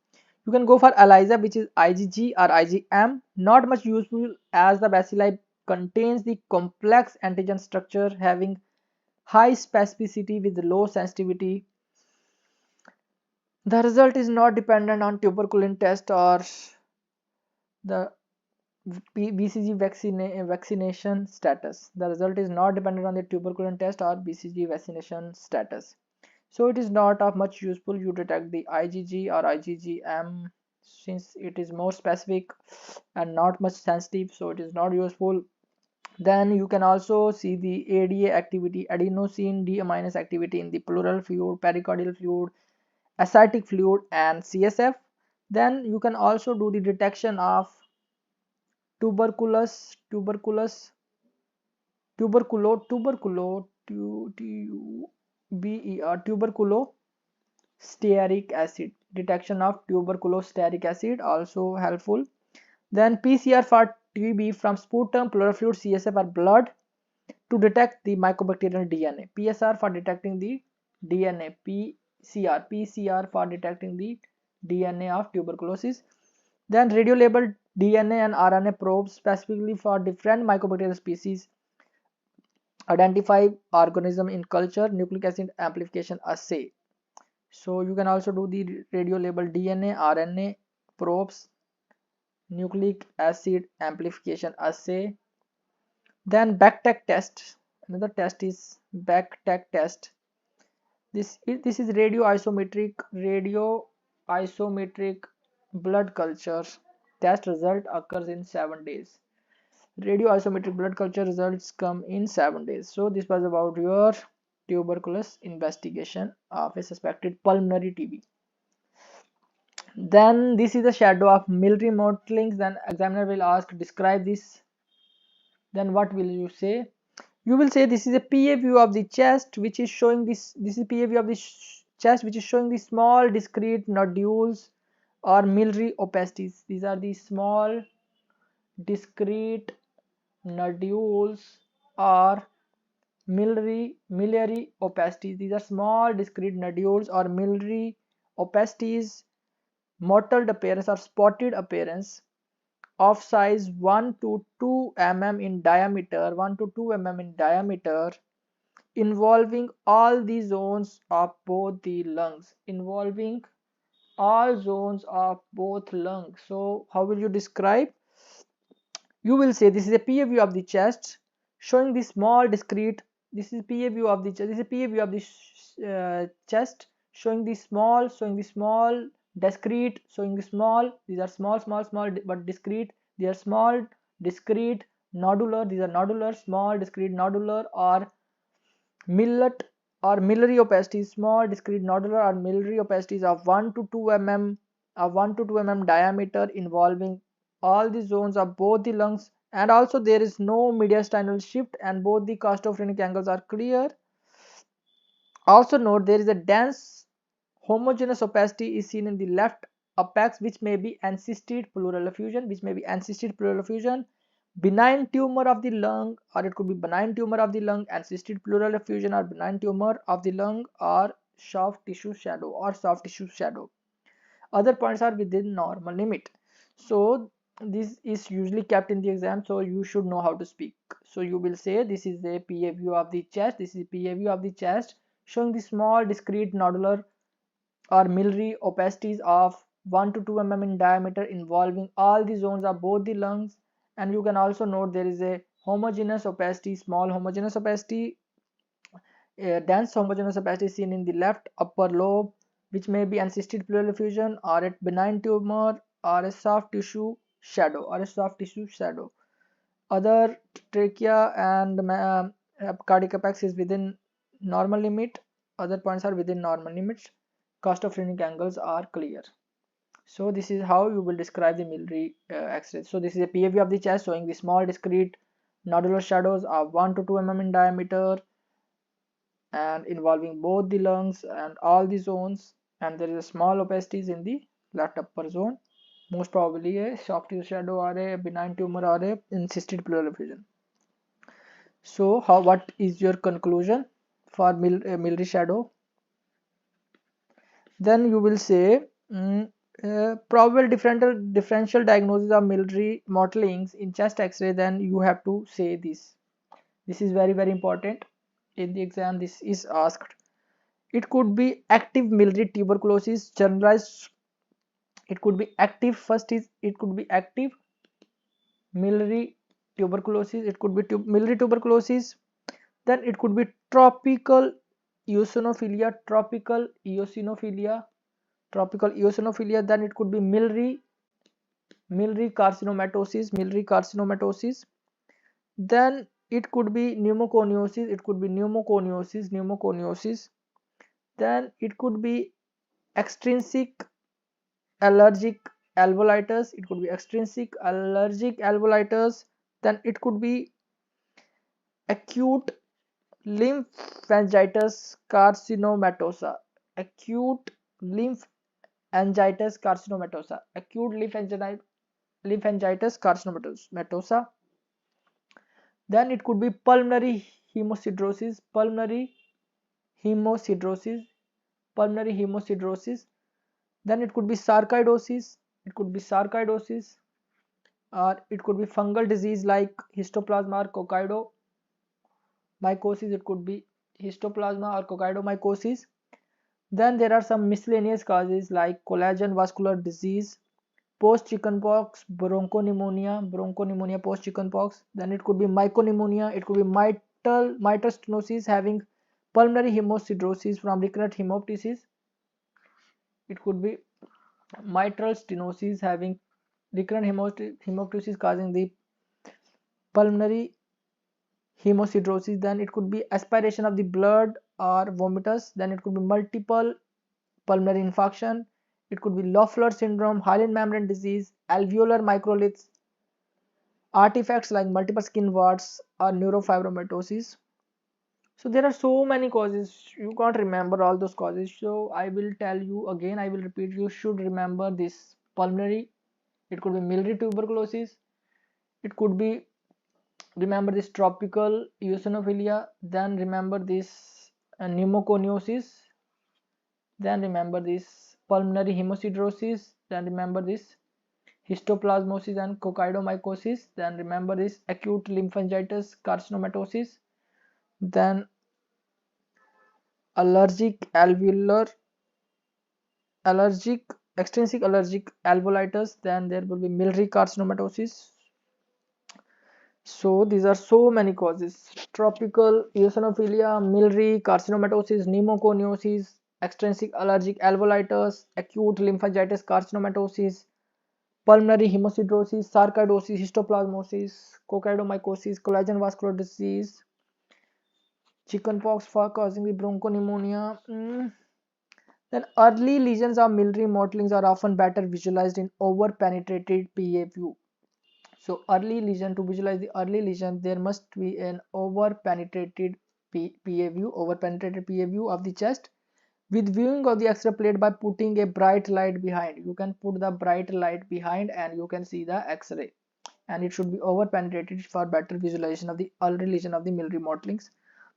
Speaker 1: You can go for ELISA, which is IgG or IgM. Not much useful as the bacilli contains the complex antigen structure having high specificity with low sensitivity. The result is not dependent on tuberculin test or the BCG vaccination status. The result is not dependent on the tuberculin test or BCG vaccination status. So it is not of much useful. You detect the IgG or IgGM since it is more specific and not much sensitive, so it is not useful. Then you can also see the ADA activity, adenosine deaminase activity in the pleural fluid, pericardial fluid, ascitic fluid and CSF. Then you can also do the detection of tuberculo tuberculostearic acid. Detection of tuberculostearic acid also helpful. Then PCR for TB from sputum, pleural fluid, CSF or blood to detect the mycobacterial DNA. PSR for detecting the DNA. PCR for detecting the DNA of tuberculosis. Then radio-labeled DNA and RNA probes specifically for different mycobacterial species. Identify organism in culture, nucleic acid amplification assay. So you can also do the radio-labeled DNA, RNA probes, nucleic acid amplification assay. Then BACTEC test. Another test is Backtech test. This is radio isometric blood culture test result occurs in 7 days. Radio isometric blood culture results come in 7 days. So this was about your tuberculosis investigation of a suspected pulmonary TB. Then this is the shadow of Milroy mottling. Then examiner will ask, describe this. Then what will you say? You will say this is a PA view of the chest, which is showing this is PA view of the chest, which is showing the small discrete nodules or Milroy opacities. These are the small discrete nodules or Milroy opacities. These are small discrete nodules or Milroy opacities, mottled appearance or spotted appearance, of size 1 to 2 mm in diameter, involving all the zones of both the lungs, involving all zones of both lungs. So how will you describe? You will say this is a PA view of the chest showing the small discrete. This is PA view of the chest. This is PA view of the chest showing the small, discrete, showing the small. These are small but discrete. They are small, discrete, nodular. These are nodular, small, discrete, nodular, or millet or Milroy opacities, small, discrete, nodular or Milroy opacities of 1 to 2 mm diameter, involving all the zones of both the lungs, and also there is no mediastinal shift and both the costophrenic angles are clear. Also note there is a dense homogeneous opacity is seen in the left apex, which may be encysted pleural effusion, benign tumor of the lung, or it could be benign tumor of the lung, encysted pleural effusion, or benign tumor of the lung, or soft tissue shadow, Other points are within normal limit. So this is usually kept in the exam, so you should know how to speak. So you will say this is a PA view of the chest. This is PA view of the chest showing the small discrete nodular or Milroy opacities of 1 to 2 mm in diameter, involving all the zones of both the lungs. And you can also note there is a homogeneous opacity, small homogeneous opacity, a dense homogeneous opacity seen in the left upper lobe, which may be encysted pleural effusion or a benign tumor or a soft tissue shadow, Other trachea and cardiac apex is within normal limit. Other points are within normal limits. Costophrenic angles are clear. So this is how you will describe the Milroy X-ray. So this is a PA view of the chest showing the small discrete nodular shadows of 1 to 2 mm in diameter and involving both the lungs and all the zones, and there is a small opacities in the left upper zone, most probably a soft tissue shadow or a benign tumor or a encysted pleural effusion. So what is your conclusion for Milroy shadow? Then you will say probable differential diagnosis of Milroy mottlings in chest X-ray. Then you have to say this. This is very important in the exam. This is asked. It could be active Milroy tuberculosis, generalized. It could be active. First is it could be active Milroy tuberculosis. It could be Milroy tuberculosis. Then it could be tropical eosinophilia. Then it could be Milroy carcinomatosis. Then it could be pneumoconiosis. Then it could be extrinsic allergic alveolitis. Then it could be acute lymphangitis carcinomatosa. Acute lymphangitis carcinomatosa. Then it could be pulmonary hemosidrosis. Then it could be sarcoidosis. Or it could be fungal disease like histoplasma or coccidomycosis. It could be histoplasma or coccidomycosis. Then there are some miscellaneous causes like collagen vascular disease, post chickenpox, bronchopneumonia post chickenpox. Then it could be mycopneumonia. It could be mitral stenosis having pulmonary hemosiderosis from recurrent hemoptysis. It could be mitral stenosis having recurrent hemoptysis causing the pulmonary hemosiderosis. Then it could be aspiration of the blood or vomitus. Then it could be multiple pulmonary infarction. It could be Loeffler syndrome, hyaline membrane disease, alveolar microliths, artifacts like multiple skin warts or neurofibromatosis. So there are so many causes, you can't remember all those causes. So I will tell you again, I will repeat, you should remember this pulmonary. It could be miliary tuberculosis. It could be, remember this tropical eosinophilia. Then remember this pneumoconiosis. Then remember this pulmonary hemosiderosis. Then remember this histoplasmosis and coccidomycosis. Then remember this acute lymphangitis carcinomatosis. Then allergic extrinsic allergic alveolitis. Then there will be miliary carcinomatosis. So these are so many causes: tropical eosinophilia, miliary carcinomatosis, pneumoconiosis, extrinsic allergic alveolitis, acute lymphangitis carcinomatosis, pulmonary hemosiderosis, sarcoidosis, histoplasmosis, coccidomycosis, collagen vascular disease, chickenpox for causing the bronchopneumonia. Then early lesions of miliary mottlings are often better visualized in over-penetrated PA view. So early lesion, to visualize the early lesion, there must be an over-penetrated PA view of the chest with viewing of the X-ray plate by putting a bright light behind. You can put the bright light behind and you can see the X-ray, and it should be over-penetrated for better visualization of the early lesion of the miliary mottlings.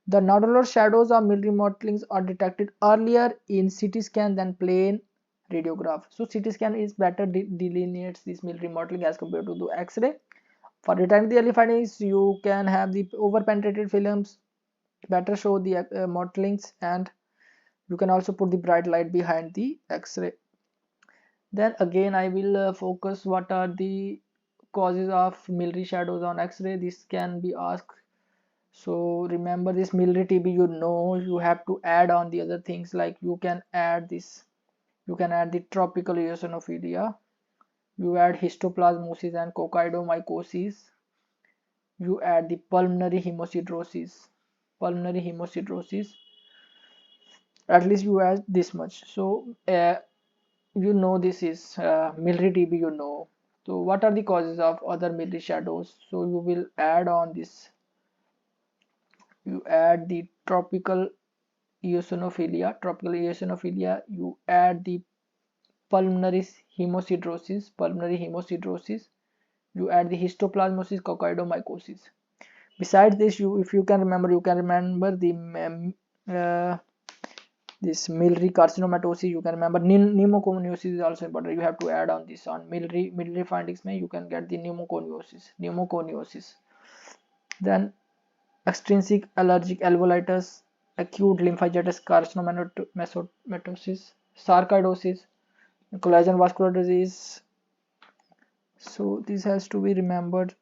Speaker 1: The nodular shadows of miliary mottlings are detected earlier in CT scan than plain radiograph. So CT scan is better delineates this miliary mottling as compared to the X-ray. For detecting the early findings, you can have the over-penetrated films better show the mottlings, and you can also put the bright light behind the X-ray. Then again I will focus what are the causes of miliary shadows on X-ray. This can be asked. So remember this miliary TB, you have to add on the other things, like you can add this, you can add the tropical eosinophilia, you add histoplasmosis and coccidomycosis, you add the pulmonary hemosiderosis, at least you add this much. So this is miliary TB, So what are the causes of other miliary shadows? So you will add on this, you add the tropical eosinophilia, you add the pulmonary hemosiderosis, you add the histoplasmosis, coccidomycosis. Besides this, if you can remember, the this miliary carcinomatosis. You can remember pneumoconiosis is also important. You have to add on this on miliary findings. You can get the pneumoconiosis. Then extrinsic allergic alveolitis, acute lymphangitis carcinomatosis, sarcoidosis, collagen vascular disease. So this has to be remembered.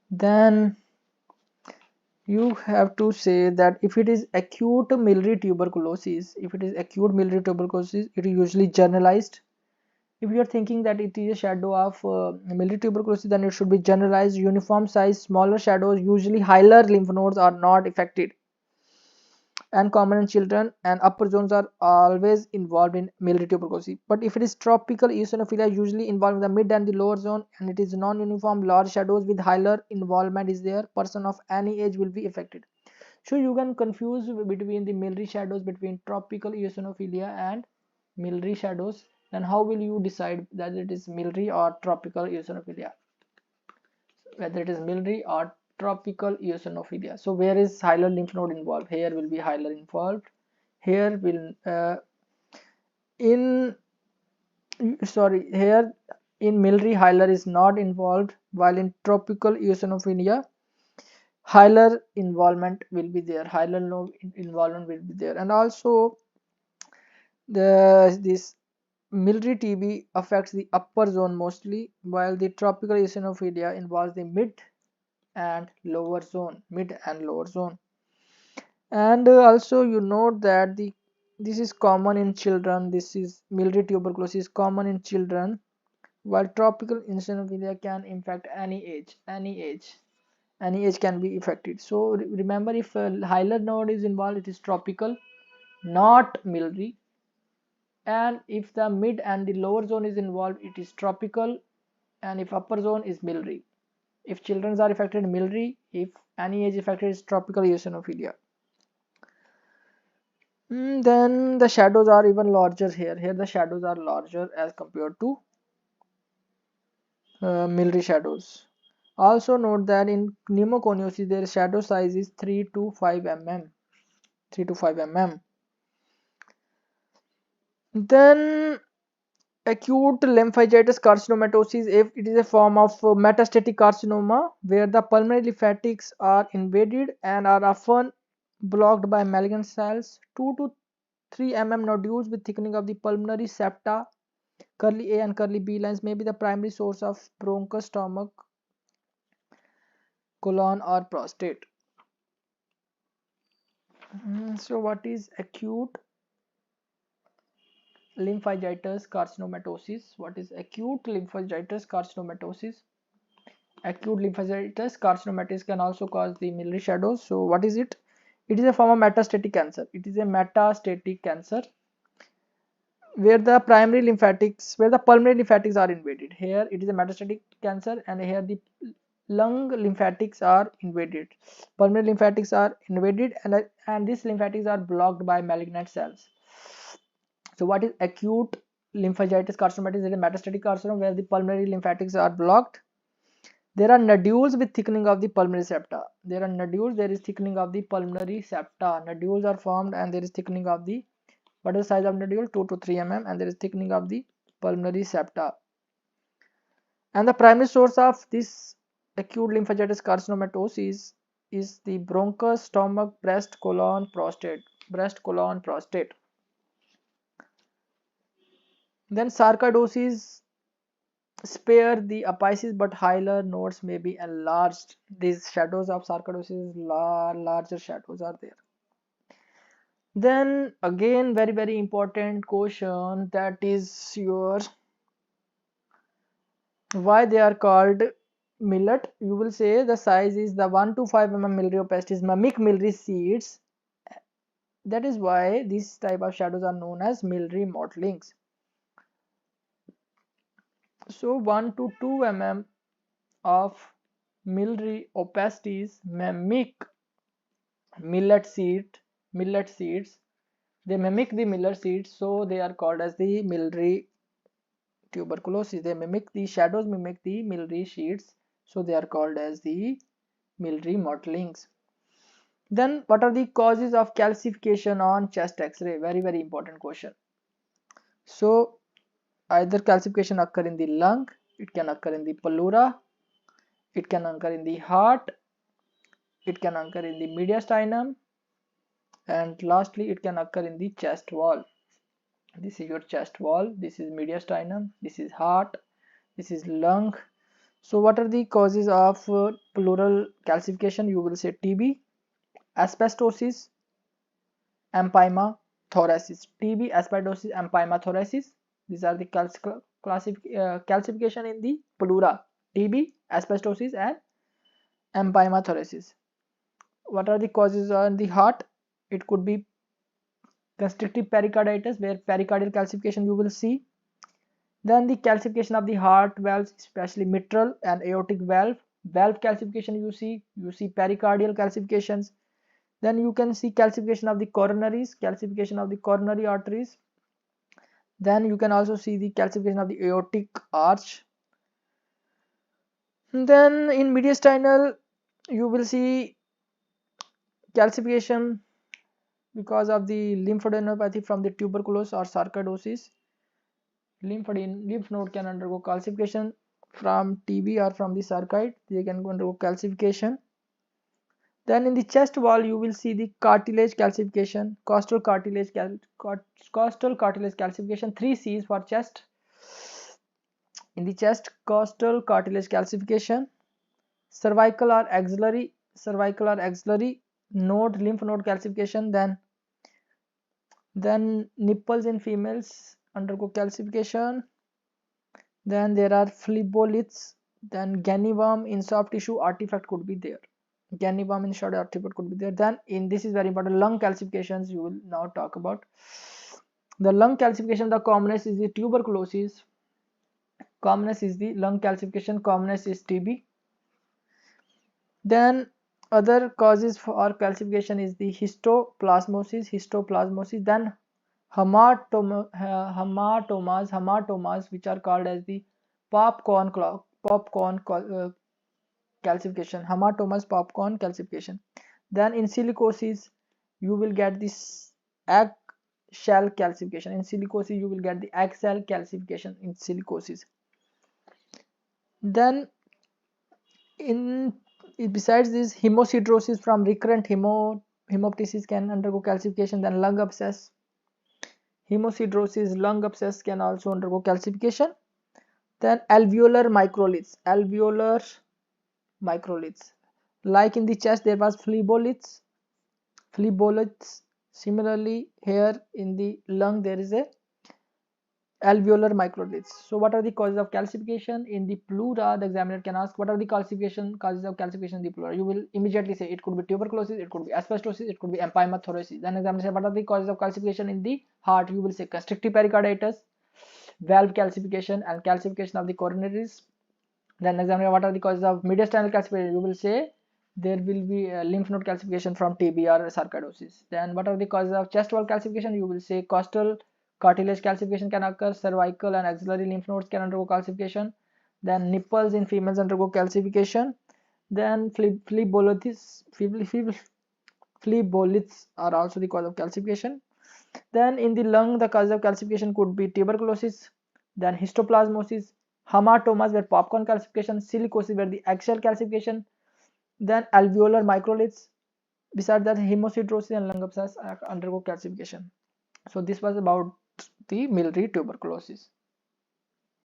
Speaker 1: Then you have to say that if it is acute miliary tuberculosis, it is usually generalized. If you are thinking that it is a shadow of miliary tuberculosis, then it should be generalized, uniform size, smaller shadows, usually hilar lymph nodes are not affected and common in children, and upper zones are always involved in miliary tuberculosis. But if it is tropical eosinophilia, usually involving the mid and the lower zone, and it is non-uniform, large shadows with hilar involvement is there, person of any age will be affected. So you can confuse between the miliary shadows between tropical eosinophilia and miliary shadows. Then how will you decide that it is miliary or tropical eosinophilia? Whether it is miliary or tropical eosinophilia. So where is hilar lymph node involved? Here will be hilar involved. Here will here in miliary hilar is not involved, while in tropical eosinophilia hilar involvement will be there. Hilar node involvement will be there, and also this miliary TB affects the upper zone mostly, while the tropical eosinophilia involves the mid and lower zone, mid and lower zone. And also you note that this is common in children. This is miliary tuberculosis common in children, while tropical eosinophilia can infect any age can be affected. So remember, if a hilar node is involved, it is tropical, not miliary. And if the mid and the lower zone is involved, it is tropical, and if upper zone is miliary. If children are affected, miliary. If any age affected, is tropical eosinophilia. Then the shadows are even larger here. Here the shadows are larger as compared to miliary shadows. Also note that in pneumoconiosis their shadow size is 3 to 5 mm. 3 to 5 mm. Then acute lymphangitis carcinomatosis, if it is a form of metastatic carcinoma where the pulmonary lymphatics are invaded and are often blocked by malignant cells. 2 to 3 mm nodules with thickening of the pulmonary septa, curly A and curly B lines, may be the primary source of bronchus, stomach, colon or prostate. So what is acute lymphangitis carcinomatosis? What is acute lymphangitis carcinomatosis? Acute lymphangitis carcinomatosis can also cause the miliary shadows. So what is it? It is a form of metastatic cancer. It is a metastatic cancer where the pulmonary lymphatics are invaded. Here it is a metastatic cancer, and here the lung lymphatics are invaded. Pulmonary lymphatics are invaded, and these lymphatics are blocked by malignant cells. So what is acute lymphangitis carcinomatosis? It is a metastatic carcinoma where the pulmonary lymphatics are blocked. There are nodules with thickening of the pulmonary septa. There are nodules, there is thickening of the pulmonary septa. Nodules are formed and there is thickening of the, what is the size of nodule? 2 to 3 mm, and there is thickening of the pulmonary septa. And the primary source of this acute lymphangitis carcinomatosis is the bronchus, stomach, breast, colon, prostate. Breast, colon, prostate. Then sarcoidosis spare the apices, but hilar nodes may be enlarged. These shadows of sarcoidosis, larger shadows are there. Then again, very important question, that is your why they are called millet. You will say the size is the 1 to 5 mm miliary mimic miliary seeds. That is why this type of shadows are known as miliary mottlings. So 1 to 2 mm of miliary opacities mimic millet seeds. They mimic the millet seeds, so they are called as the miliary tuberculosis. They mimic the shadows, mimic the miliary sheets, so they are called as the miliary mottlings. Then what are the causes of calcification on chest x-ray? Very important question. So either calcification occur in the lung, it can occur in the pleura, it can occur in the heart, it can occur in the mediastinum, and lastly it can occur in the chest wall. This is your chest wall, this is mediastinum, this is heart, this is lung. So what are the causes of pleural calcification? You will say TB, asbestosis, empyema, thoracis. TB, asbestosis, empyema, thoracis. These are the calcification in the pleura. TB, asbestosis, and empyema, thoracis. What are the causes on the heart? It could be constrictive pericarditis, where pericardial calcification you will see. Then the calcification of the heart valves, especially mitral and aortic valve calcification you see pericardial calcifications. Then you can see calcification of the coronaries, calcification of the coronary arteries. Then you can also see the calcification of the aortic arch. Then in mediastinal you will see calcification because of the lymphadenopathy from the tuberculosis or sarcoidosis. Lymph node can undergo calcification from TB or from the sarcoid. They can undergo calcification. Then in the chest wall you will see the cartilage calcification, costal cartilage calcification, 3 C's for chest. In the chest, costal cartilage calcification, cervical or axillary node lymph node calcification. Then nipples in females undergo calcification. Then there are phleboliths. Then ganniworm in soft tissue artifact could be there. Ganniworm in soft artifact could be there. Then in this is very important, lung calcifications you will now talk about. The lung calcification, the commonest is the tuberculosis. Commonest is the lung calcification. Commonest is TB. Then other causes for calcification is the histoplasmosis. Then hematomas which are called as the popcorn calcification. Hematomas, popcorn calcification. Then in silicosis you will get this egg shell calcification. In silicosis you will get the egg cell calcification in silicosis. Then besides this, hemosiderosis from recurrent hemoptysis can undergo calcification. Then lung abscess, hemosiderosis, lung abscess can also undergo calcification. Then alveolar microliths, like in the chest there was phleboliths. Similarly here in the lung there is a alveolar microliths. So what are the causes of calcification in the pleura? The examiner can ask what are the causes of calcification in the pleura. You will immediately say it could be tuberculosis, it could be asbestosis, it could be empyema thoracis. Then examiner say what are the causes of calcification in the heart. You will say constrictive pericarditis, valve calcification, and calcification of the coronaries. Then examiner what are the causes of mediastinal calcification. You will say there will be lymph node calcification from TB or sarcoidosis. Then what are the causes of chest wall calcification. You will say costal cartilage calcification can occur, cervical and axillary lymph nodes can undergo calcification. Then nipples in females undergo calcification. Then phleboliths are also the cause of calcification. Then in the lung the cause of calcification could be tuberculosis, then histoplasmosis, hematomas where popcorn calcification, silicosis where the eggshell calcification, then alveolar microliths. Besides that, hemosiderosis and lung abscess undergo calcification. So this was about the miliary tuberculosis.